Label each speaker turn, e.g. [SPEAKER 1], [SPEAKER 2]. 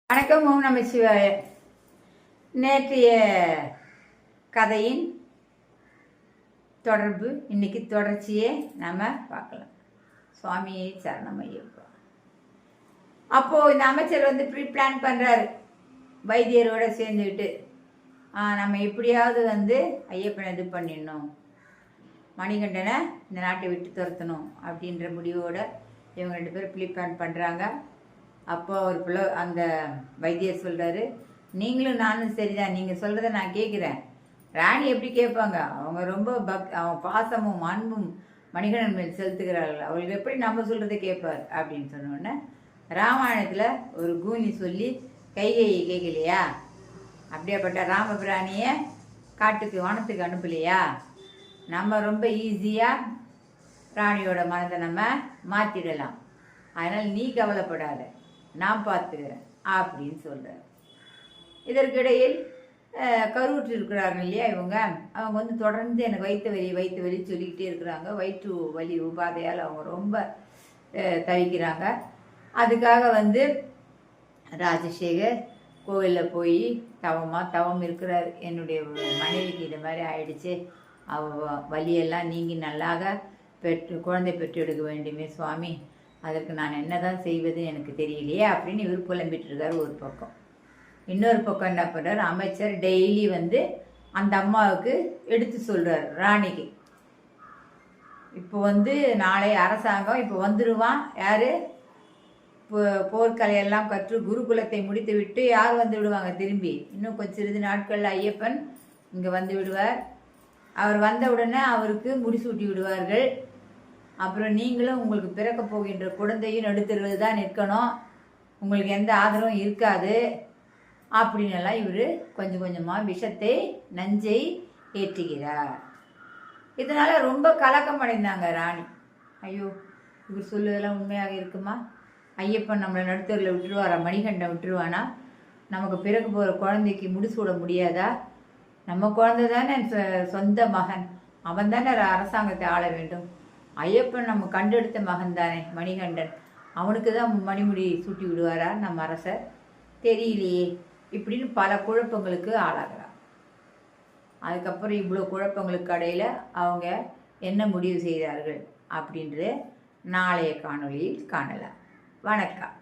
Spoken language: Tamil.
[SPEAKER 1] வணக்கம். ஓம் நமச்சிவாய. நேற்றைய கதையின் தொடர்பு இன்னைக்கு தொடர்ச்சியே நாம் பார்க்கலாம். சுவாமியை சரணம் ஐயப்பா. அப்போது இந்த அமைச்சர் ப்ரீ பிளான் பண்ணுறாரு வைத்தியரோட சேர்ந்துக்கிட்டு. நம்ம எப்படியாவது ஐயப்பனை இது பண்ணிடணும், மணிகண்டனை இந்த நாட்டை விட்டு துரத்தணும் அப்படின்ற முடிவோடு இவங்க 2 பேரும் ப்ரீ பிளான் பண்ணுறாங்க. அப்போ அவர் அந்த வைத்தியர் சொல்கிறாரு, நீங்களும் நானும் சரிதான், நீங்கள் சொல்கிறத நான் கேட்குறேன். ராணி எப்படி கேட்பாங்க? அவங்க ரொம்ப அவன் பாசமும் அன்பும் மணிகண்டன் மேல் செலுத்துகிறார்கள், அவங்களுக்கு எப்படி நம்ம சொல்கிறத கேட்பார் அப்படின்னு சொன்னோடனே, ராமாயணத்தில் ஒரு கூனி சொல்லி கைகையை கேட்கலையா, அப்படியேப்பட்ட ராமபிராணியை காட்டுக்கு வனத்துக்கு அனுப்பலையா, நம்ம ரொம்ப ஈஸியாக ராணியோட மனதை நம்ம மாற்றிடலாம், அதனால் நீ கவலைப்படாத, நான் பார்த்துக்கிறேன் அப்படின்னு சொல்கிறார். இதற்கிடையில் கருவுற்று இருக்கிறாங்க இல்லையா அவங்க தொடர்ந்து எனக்கு வயிற்று வலி சொல்லிக்கிட்டே இருக்கிறாங்க. வயிற்று வலி உபாதையால் அவங்க ரொம்ப தவிக்கிறாங்க. அதுக்காக ராஜசேகர் கோவிலில் போய் தவம் இருக்கிறார். என்னுடைய மனைவிக்கு இது மாதிரி ஆயிடுச்சு, வலியெல்லாம் நீங்கி நல்லாக குழந்தை பெற்று எடுக்க வேண்டுமே சுவாமி, அதற்கு நான் என்ன தான் செய்வதுன்னு எனக்கு தெரியலையே அப்படின்னு இவர் புலம்பிட்டு இருக்கார் ஒரு பக்கம். இன்னொரு பக்கம் என்ன பண்ணுறார், அமைச்சர் டெய்லி அந்த அம்மாவுக்கு எடுத்து சொல்கிறார் ராணிக்கு. இப்போ நாளை அரசாங்கம் இப்போ வந்துடுவான், யார் போர்க்கலையெல்லாம் கற்று குருகுலத்தை முடித்து விட்டு யார் விடுவாங்க திரும்பி, இன்னும் கொஞ்சம் சிறிது நாட்களில் ஐயப்பன் இங்கே விடுவார். அவர் வந்த உடனே அவருக்கு முடிசூட்டி விடுவார்கள். அப்புறம் நீங்களும் உங்களுக்கு பிறக்க போகின்ற குழந்தையும் நடுத்தருவது தான் நிற்கணும், உங்களுக்கு எந்த ஆதரவும் இருக்காது அப்படின்னெல்லாம் இவர் கொஞ்சம் கொஞ்சமாக விஷத்தை நஞ்சை ஏற்றுகிறார். இதனால் ரொம்ப கலக்கம் அடைந்தாங்க ராணி. ஐயோ, இவர் சொல்லுவதெல்லாம் உண்மையாக இருக்குமா? ஐயப்பன் நம்மளை நடுத்தரில் விட்டுருவாரா, மணிகண்டன் விட்டுருவானா, நமக்கு பிறகு போகிற குழந்தைக்கு முடிசூட முடியாதா? நம்ம குழந்தை தானே சொந்த மகன், அவன் தானே அரசாங்கத்தை ஆள வேண்டும். ஐயப்பன் நம்ம கண்டெடுத்த மகன் தானே மணிகண்டன், அவனுக்கு தான் மணிமுடி சூட்டி விடுவாரா நம்ம அரசர், தெரியலையே இப்படின்னு பல குழப்பங்களுக்கு ஆளாகிறார். அதுக்கப்புறம் இவ்வளோ குழப்பங்களுக்கு இடையில் அவங்க என்ன முடிவு செய்தார்கள் அப்படின்றது நாளைய காணொளியில் காணலாம். வணக்கம்.